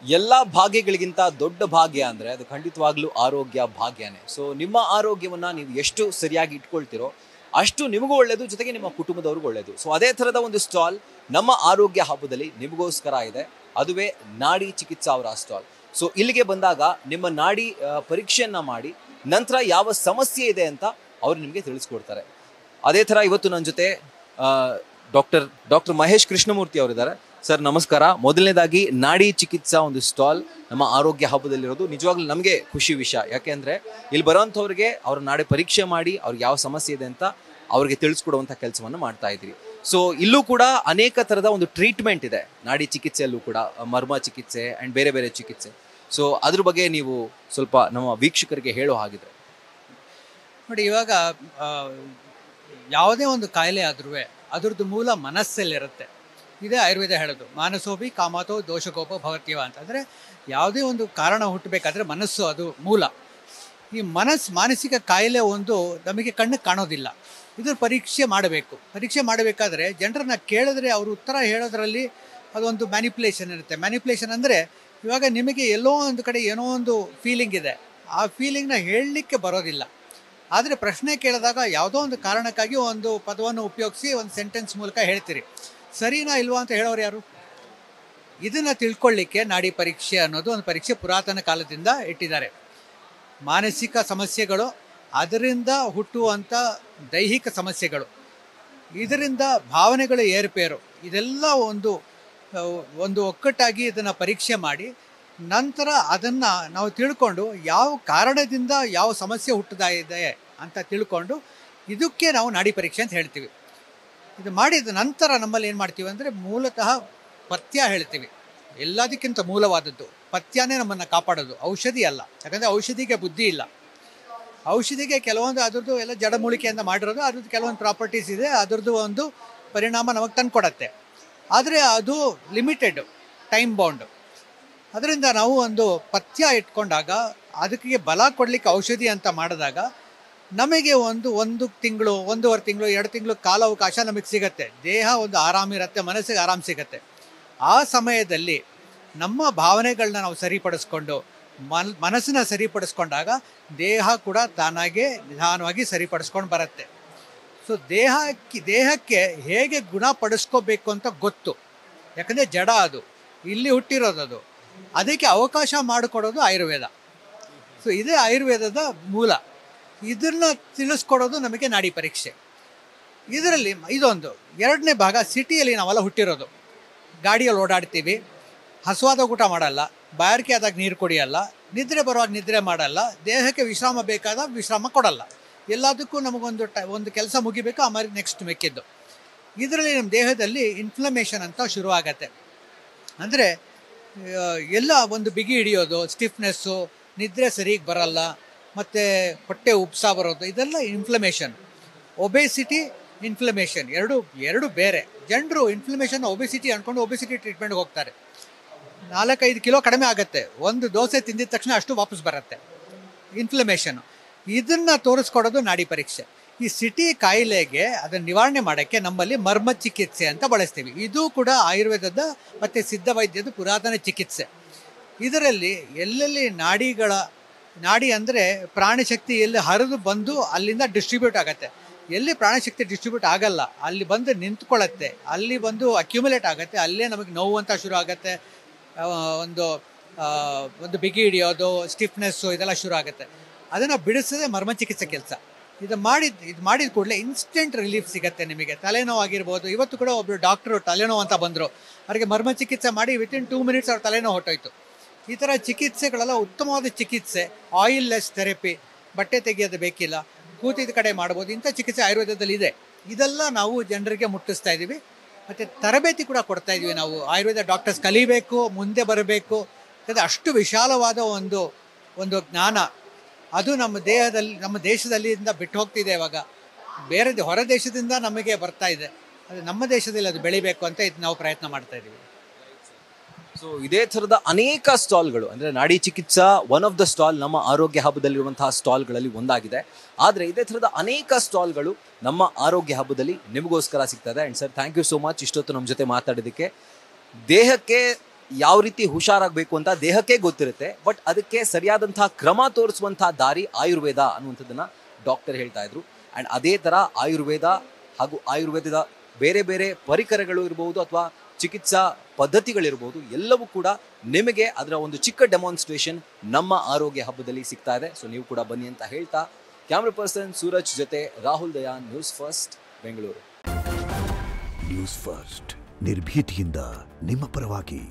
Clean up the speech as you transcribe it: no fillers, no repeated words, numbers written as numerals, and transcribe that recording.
ಎಲ್ಲ ಭಾಗ್ಯಗಳಿಗಿಂತ ದೊಡ್ಡ ಭಾಗ್ಯ ಅಂದರೆ ಅದು ಖಂಡಿತವಾಗ್ಲೂ ಆರೋಗ್ಯ ಭಾಗ್ಯನೇ. ಸೊ ನಿಮ್ಮ ಆರೋಗ್ಯವನ್ನು ನೀವು ಎಷ್ಟು ಸರಿಯಾಗಿ ಇಟ್ಕೊಳ್ತಿರೋ ಅಷ್ಟು ನಿಮಗೂ ಒಳ್ಳೆಯದು, ಜೊತೆಗೆ ನಿಮ್ಮ ಕುಟುಂಬದವ್ರಿಗೂ ಒಳ್ಳೆಯದು. ಸೊ ಅದೇ ಥರದ ಒಂದು ಸ್ಟಾಲ್ ನಮ್ಮ ಆರೋಗ್ಯ ಹಬ್ಬದಲ್ಲಿ ನಿಮಗೋಸ್ಕರ ಇದೆ. ಅದುವೇ ನಾಡಿ ಚಿಕಿತ್ಸಾ ಅವರ ಸ್ಟಾಲ್. ಸೊ ಇಲ್ಲಿಗೆ ಬಂದಾಗ ನಿಮ್ಮ ನಾಡಿ ಪರೀಕ್ಷೆಯನ್ನು ಮಾಡಿ ನಂತರ ಯಾವ ಸಮಸ್ಯೆ ಇದೆ ಅಂತ ಅವರು ನಿಮಗೆ ತಿಳಿಸ್ಕೊಡ್ತಾರೆ. ಅದೇ ಥರ ಇವತ್ತು ನನ್ನ ಜೊತೆ ಡಾಕ್ಟರ್ ಮಹೇಶ್ ಕೃಷ್ಣಮೂರ್ತಿ ಅವರಿದ್ದಾರೆ. ಸರ್ ನಮಸ್ಕಾರ. ಮೊದಲನೇದಾಗಿ ನಾಡಿ ಚಿಕಿತ್ಸಾ ಒಂದು ಸ್ಟಾಲ್ ನಮ್ಮ ಆರೋಗ್ಯ ಹಬ್ಬದಲ್ಲಿರೋದು ನಿಜವಾಗ್ಲೂ ನಮಗೆ ಖುಷಿ ವಿಷಯ. ಯಾಕೆಂದರೆ ಇಲ್ಲಿ ಬರೋವಂಥವ್ರಿಗೆ ಅವ್ರ ನಾಡಿ ಪರೀಕ್ಷೆ ಮಾಡಿ ಅವ್ರಿಗೆ ಯಾವ ಸಮಸ್ಯೆ ಇದೆ ಅಂತ ಅವ್ರಿಗೆ ತಿಳಿಸ್ಕೊಡುವಂಥ ಕೆಲಸವನ್ನು ಮಾಡ್ತಾ ಇದ್ದೀರಿ. ಸೊ ಇಲ್ಲೂ ಕೂಡ ಅನೇಕ ಥರದ ಒಂದು ಟ್ರೀಟ್ಮೆಂಟ್ ಇದೆ ನಾಡಿ ಚಿಕಿತ್ಸೆಯಲ್ಲೂ ಕೂಡ, ಮರ್ಮ ಚಿಕಿತ್ಸೆ ಆ್ಯಂಡ್ ಬೇರೆ ಬೇರೆ ಚಿಕಿತ್ಸೆ. ಸೊ ಅದ್ರ ಬಗ್ಗೆ ನೀವು ಸ್ವಲ್ಪ ನಮ್ಮ ವೀಕ್ಷಕರಿಗೆ ಹೇಳೋ ಹಾಗಿದ್ರೆ. ನೋಡಿ, ಇವಾಗ ಯಾವುದೇ ಒಂದು ಕಾಯಿಲೆ ಆದ್ರೂ ಅದರದ್ದು ಮೂಲ ಮನಸ್ಸಲ್ಲಿರುತ್ತೆ. ಇದೇ ಆಯುರ್ವೇದ ಹೇಳೋದು, ಮಾನಸೋಪಿ ಕಾಮತೋ ದೋಷಕೋಪ ಭವತ್ಯವ ಅಂತ. ಅಂದರೆ ಯಾವುದೇ ಒಂದು ಕಾರಣ ಹುಟ್ಟಬೇಕಾದ್ರೆ ಮನಸ್ಸು ಅದು ಮೂಲ. ಈ ಮಾನಸಿಕ ಕಾಯಿಲೆ ಒಂದು ನಮಗೆ ಕಣ್ಣಿಗೆ ಕಾಣೋದಿಲ್ಲ. ಇದ್ರ ಪರೀಕ್ಷೆ ಮಾಡಬೇಕು. ಪರೀಕ್ಷೆ ಮಾಡಬೇಕಾದ್ರೆ ಜನರನ್ನ ಕೇಳಿದ್ರೆ ಅವರು ಉತ್ತರ ಹೇಳೋದ್ರಲ್ಲಿ ಅದೊಂದು ಮ್ಯಾನಿಪ್ಯುಲೇಷನ್ ಇರುತ್ತೆ. ಮ್ಯಾನಿಪ್ಯುಲೇಷನ್ ಅಂದರೆ ಇವಾಗ ನಿಮಗೆ ಎಲ್ಲೋ ಒಂದು ಕಡೆ ಏನೋ ಒಂದು ಫೀಲಿಂಗ್ ಇದೆ, ಆ ಫೀಲಿಂಗ್ನ ಹೇಳಲಿಕ್ಕೆ ಬರೋದಿಲ್ಲ. ಆದರೆ ಪ್ರಶ್ನೆ ಕೇಳಿದಾಗ ಯಾವುದೋ ಒಂದು ಕಾರಣಕ್ಕಾಗಿ ಒಂದು ಪದವನ್ನು ಉಪಯೋಗಿಸಿ ಒಂದು ಸೆಂಟೆನ್ಸ್ ಮೂಲಕ ಹೇಳ್ತೀರಿ. ಸರಿನಾ ಇಲ್ವಾ ಅಂತ ಹೇಳೋರು ಯಾರು? ಇದನ್ನು ತಿಳ್ಕೊಳ್ಳಿಕ್ಕೆ ನಾಡಿ ಪರೀಕ್ಷೆ ಅನ್ನೋದು ಒಂದು ಪರೀಕ್ಷೆ ಪುರಾತನ ಕಾಲದಿಂದ ಇಟ್ಟಿದ್ದಾರೆ. ಮಾನಸಿಕ ಸಮಸ್ಯೆಗಳು, ಅದರಿಂದ ಹುಟ್ಟುವಂಥ ದೈಹಿಕ ಸಮಸ್ಯೆಗಳು, ಇದರಿಂದ ಭಾವನೆಗಳು ಏರುಪೇರು, ಇದೆಲ್ಲ ಒಂದು ಒಕ್ಕಟ್ಟಾಗಿ ಇದನ್ನು ಪರೀಕ್ಷೆ ಮಾಡಿ ನಂತರ ಅದನ್ನು ನಾವು ತಿಳ್ಕೊಂಡು ಯಾವ ಕಾರಣದಿಂದ ಯಾವ ಸಮಸ್ಯೆ ಹುಟ್ಟುತ್ತಾ ಇದೆ ಅಂತ ತಿಳ್ಕೊಂಡು ಇದಕ್ಕೆ ನಾವು ನಾಡಿ ಪರೀಕ್ಷೆ ಅಂತ ಹೇಳ್ತೀವಿ. ಇದು ಮಾಡಿದ ನಂತರ ನಮ್ಮಲ್ಲಿ ಏನು ಮಾಡ್ತೀವಿ ಅಂದರೆ ಮೂಲತಃ ಪಥ್ಯ ಹೇಳ್ತೀವಿ. ಎಲ್ಲದಕ್ಕಿಂತ ಮೂಲವಾದದ್ದು ಪಥ್ಯನೇ ನಮ್ಮನ್ನು ಕಾಪಾಡೋದು, ಔಷಧಿ ಅಲ್ಲ. ಯಾಕಂದರೆ ಔಷಧಿಗೆ ಬುದ್ಧಿ ಇಲ್ಲ. ಔಷಧಿಗೆ ಕೆಲವೊಂದು ಅದರದ್ದು ಎಲ್ಲ ಜಡಮೂಲಿಕೆಯಿಂದ ಮಾಡಿರೋದು, ಅದ್ರದ್ದು ಕೆಲವೊಂದು ಪ್ರಾಪರ್ಟೀಸ್ ಇದೆ, ಅದರದ್ದು ಒಂದು ಪರಿಣಾಮ ನಮಗೆ ತಂದುಕೊಡತ್ತೆ. ಆದರೆ ಅದು ಲಿಮಿಟೆಡ್, ಟೈಮ್ ಬೌಂಡು. ಅದರಿಂದ ನಾವು ಒಂದು ಪಥ್ಯ ಇಟ್ಕೊಂಡಾಗ ಅದಕ್ಕೆ ಬಲ ಕೊಡಲಿಕ್ಕೆ ಔಷಧಿ ಅಂತ ಮಾಡಿದಾಗ ನಮಗೆ ಒಂದು ತಿಂಗಳು, 1.5 ತಿಂಗಳು, 2 ತಿಂಗಳು ಕಾಲಾವಕಾಶ ನಮಗೆ ಸಿಗತ್ತೆ. ದೇಹ ಒಂದು ಆರಾಮಿರುತ್ತೆ, ಮನಸ್ಸಿಗೆ ಆರಾಮ ಸಿಗತ್ತೆ. ಆ ಸಮಯದಲ್ಲಿ ನಮ್ಮ ಭಾವನೆಗಳನ್ನ ನಾವು ಸರಿಪಡಿಸ್ಕೊಂಡು ಮನಸ್ಸನ್ನ ಸರಿಪಡಿಸ್ಕೊಂಡಾಗ ದೇಹ ಕೂಡ ತಾನಾಗೆ ನಿಧಾನವಾಗಿ ಸರಿಪಡಿಸ್ಕೊಂಡು ಬರುತ್ತೆ. ಸೊ ದೇಹಕ್ಕೆ ಹೇಗೆ ಗುಣಪಡಿಸ್ಕೋಬೇಕು ಅಂತ ಗೊತ್ತು. ಯಾಕಂದರೆ ಜಡ ಅದು, ಇಲ್ಲಿ ಹುಟ್ಟಿರೋದು, ಅದಕ್ಕೆ ಅವಕಾಶ ಮಾಡಿಕೊಡೋದು ಆಯುರ್ವೇದ. ಸೊ ಇದೇ ಆಯುರ್ವೇದದ ಮೂಲ. ಇದನ್ನು ತಿಳಿಸ್ಕೊಡೋದು ನಮಗೆ ನಾಡಿ ಪರೀಕ್ಷೆ. ಇದರಲ್ಲಿ ಇದೊಂದು. ಎರಡನೇ ಭಾಗ, ಸಿಟಿಯಲ್ಲಿ ನಾವೆಲ್ಲ ಹುಟ್ಟಿರೋದು, ಗಾಡಿಯಲ್ಲಿ ಓಡಾಡ್ತೀವಿ, ಹಸುವಾದ ಊಟ ಮಾಡಲ್ಲ, ಬಾಯಾರಿಕೆ ಆದಾಗ ನೀರು ಕುಡಿಯಲ್ಲ, ನಿದ್ರೆ ಬರುವಾಗ ನಿದ್ರೆ ಮಾಡಲ್ಲ, ದೇಹಕ್ಕೆ ವಿಶ್ರಾಮ ಬೇಕಾದಾಗ ವಿಶ್ರಾಮ ಕೊಡಲ್ಲ. ಎಲ್ಲದಕ್ಕೂ ನಮಗೊಂದು ಕೆಲಸ ಮುಗಿಬೇಕು, ಆಮೇಲೆ ನೆಕ್ಸ್ಟ್ ಮೆಕ್ಕಿದ್ದು. ಇದರಲ್ಲಿ ನಮ್ಮ ದೇಹದಲ್ಲಿ ಇನ್ಫ್ಲಮೇಷನ್ ಅಂತ ಶುರುವಾಗತ್ತೆ. ಅಂದರೆ ಎಲ್ಲ ಒಂದು ಬಿಗಿ ಹಿಡಿಯೋದು, ಸ್ಟಿಫ್ನೆಸ್ಸು, ನಿದ್ರೆ ಸರಿಗೆ ಬರಲ್ಲ, ಮತ್ತು ಹೊಟ್ಟೆ ಉಪ್ಸ ಬರೋದು, ಇದೆಲ್ಲ ಇನ್ಫ್ಲಮೇಷನ್. ಒಬೆಸಿಟಿ, ಇನ್ಫ್ಲಮೇಷನ್ ಎರಡು ಬೇರೆ. ಜನರು ಇನ್ಫ್ಲಮೇಷನ್ ಒಬೆಸಿಟಿ ಅಂದ್ಕೊಂಡು ಒಬೆಸಿಟಿ ಟ್ರೀಟ್ಮೆಂಟ್ಗೆ ಹೋಗ್ತಾರೆ. 4-5 ಕಿಲೋ ಕಡಿಮೆ ಆಗುತ್ತೆ, ಒಂದು ದೋಸೆ ತಿಂದಿದ ತಕ್ಷಣ ಅಷ್ಟು ವಾಪಸ್ ಬರುತ್ತೆ ಇನ್ಫ್ಲಮೇಷನ್ನು. ಇದನ್ನು ತೋರಿಸ್ಕೊಡೋದು ನಾಡಿ ಪರೀಕ್ಷೆ. ಈ ಸಿಟಿ ಕಾಯಿಲೆಗೆ ಅದನ್ನು ನಿವಾರಣೆ ಮಾಡೋಕ್ಕೆ ನಮ್ಮಲ್ಲಿ ಮರ್ಮ ಚಿಕಿತ್ಸೆ ಅಂತ ಬಳಸ್ತೀವಿ. ಇದು ಕೂಡ ಆಯುರ್ವೇದದ ಮತ್ತು ಸಿದ್ಧ ವೈದ್ಯದ ಪುರಾತನ ಚಿಕಿತ್ಸೆ. ಇದರಲ್ಲಿ ಎಲ್ಲೆಲ್ಲಿ ನಾಡಿ ಅಂದರೆ ಪ್ರಾಣಶಕ್ತಿ ಎಲ್ಲಿ ಹರಿದು ಬಂದು ಅಲ್ಲಿಂದ ಡಿಸ್ಟ್ರಿಬ್ಯೂಟ್ ಆಗುತ್ತೆ. ಎಲ್ಲಿ ಪ್ರಾಣಶಕ್ತಿ ಡಿಸ್ಟ್ರಿಬ್ಯೂಟ್ ಆಗಲ್ಲ ಅಲ್ಲಿ ಬಂದು ನಿಂತ್ಕೊಳ್ಳುತ್ತೆ, ಅಲ್ಲಿ ಬಂದು ಅಕ್ಯುಮುಲೇಟ್ ಆಗುತ್ತೆ, ಅಲ್ಲೇ ನಮಗೆ ನೋವು ಅಂತ ಶುರು ಆಗುತ್ತೆ, ಒಂದು ಬಿಗಿ ಹಿಡಿಯೋದು, ಸ್ಟಿಫ್ನೆಸ್ಸು, ಇದೆಲ್ಲ ಶುರು ಆಗುತ್ತೆ. ಅದನ್ನು ಬಿಡಿಸೋದೇ ಮರ್ಮ ಚಿಕಿತ್ಸೆ ಕೆಲಸ. ಇದು ಮಾಡಿದ ಕೂಡಲೇ ಇನ್ಸ್ಟೆಂಟ್ ರಿಲೀಫ್ ಸಿಗುತ್ತೆ ನಿಮಗೆ. ತಲೆನೋವು ಆಗಿರ್ಬೋದು. ಇವತ್ತು ಕೂಡ ಒಬ್ಬರು ಡಾಕ್ಟ್ರು ತಲೆನೋವು ಅಂತ ಬಂದರು, ಅವರಿಗೆ ಮರ್ಮ ಚಿಕಿತ್ಸೆ ಮಾಡಿ ವಿತಿನ್ 2 ಮಿನಿಟ್ಸ್ ಅವ್ರ ತಲೆನೋವು ಹೊಟ್ಟೋಯ್ತು. ಈ ಥರ ಚಿಕಿತ್ಸೆಗಳೆಲ್ಲ ಉತ್ತಮವಾದ ಚಿಕಿತ್ಸೆ. ಆಯಿಲ್ಲೆಸ್ ಥೆರಪಿ, ಬಟ್ಟೆ ತೆಗೆಯೋದು ಬೇಕಿಲ್ಲ, ಕೂತಿದ ಕಡೆ ಮಾಡ್ಬೋದು. ಇಂಥ ಚಿಕಿತ್ಸೆ ಆಯುರ್ವೇದದಲ್ಲಿ ಇದೆ. ಇದೆಲ್ಲ ನಾವು ಜನರಿಗೆ ಮುಟ್ಟಿಸ್ತಾ ಇದ್ದೀವಿ. ಮತ್ತು ತರಬೇತಿ ಕೂಡ ಕೊಡ್ತಾ ಇದ್ದೀವಿ ನಾವು. ಆಯುರ್ವೇದ ಡಾಕ್ಟರ್ಸ್ ಕಲಿಬೇಕು, ಮುಂದೆ ಬರಬೇಕು. ಯಾಕಂದರೆ ಅಷ್ಟು ವಿಶಾಲವಾದ ಒಂದು ಜ್ಞಾನ ಅದು ನಮ್ಮ ದೇಶದಲ್ಲಿ ಬಿಟ್ಟು ಹೋಗ್ತಿದೆ. ಇವಾಗ ಬೇರೆ ಹೊರ ದೇಶದಿಂದ ನಮಗೆ ಬರ್ತಾ ಇದೆ. ಅದು ನಮ್ಮ ದೇಶದಲ್ಲಿ ಅದು ಬೆಳಿಬೇಕು ಅಂತ ಇದು ನಾವು ಪ್ರಯತ್ನ ಮಾಡ್ತಾ ಇದ್ದೀವಿ. ಸೊ ಇದೇ ಥರದ ಅನೇಕ ಸ್ಟಾಲ್ಗಳು, ಅಂದರೆ ನಾಡಿ ಚಿಕಿತ್ಸಾ ಒನ್ ಆಫ್ ದ ಸ್ಟಾಲ್ ನಮ್ಮ ಆರೋಗ್ಯ ಹಬ್ಬದಲ್ಲಿರುವಂತಹ ಸ್ಟಾಲ್ಗಳಲ್ಲಿ ಒಂದಾಗಿದೆ. ಆದರೆ ಇದೇ ಥರದ ಅನೇಕ ಸ್ಟಾಲ್ಗಳು ನಮ್ಮ ಆರೋಗ್ಯ ಹಬ್ಬದಲ್ಲಿ ನಿಮಗೋಸ್ಕರ ಸಿಗ್ತದೆ. And sir, thank you so much ಇಷ್ಟೊತ್ತು ನಮ್ಮ ಜೊತೆ ಮಾತಾಡೋದಕ್ಕೆ. ದೇಹಕ್ಕೆ ಯಾವ ರೀತಿ ಹುಷಾರಾಗಬೇಕು ಅಂತ ದೇಹಕ್ಕೆ ಗೊತ್ತಿರುತ್ತೆ, ಬಟ್ ಅದಕ್ಕೆ ಸರಿಯಾದಂತಹ ಕ್ರಮ ತೋರಿಸುವಂತಹ ದಾರಿ ಆಯುರ್ವೇದ ಅನ್ನುವಂಥದ್ದನ್ನು ಡಾಕ್ಟರ್ ಹೇಳ್ತಾ ಇದ್ರು. ಆ್ಯಂಡ್ ಅದೇ ಥರ ಆಯುರ್ವೇದ ಹಾಗೂ ಆಯುರ್ವೇದದ ಬೇರೆ ಬೇರೆ ಪರಿಕರಗಳು ಇರ್ಬೋದು ಅಥವಾ ಚಿಕಿತ್ಸಾ ಪದ್ಧತಿಗಳಿರ್ಬೋದು, ಎಲ್ಲವೂ ಕೂಡ ನಿಮಗೆ ಅದರ ಒಂದು ಚಿಕ್ಕ ಡೆಮಾನ್ಸ್ಟ್ರೇಷನ್ ನಮ್ಮ ಆರೋಗ್ಯ ಹಬ್ಬದಲ್ಲಿ ಸಿಗ್ತಾ ಇದೆ. ಸೊ ನೀವು ಕೂಡ ಬನ್ನಿ ಅಂತ ಹೇಳ್ತಾ ಕ್ಯಾಮ್ರಾ ಪರ್ಸನ್ ಸೂರಜ್ ಜೊತೆ Rahul Dayan, news first Bengaluru. News first ನಿರ್ಭೀತಿಯಿಂದ ನಿಮ್ಮ ಪರವಾಗಿ.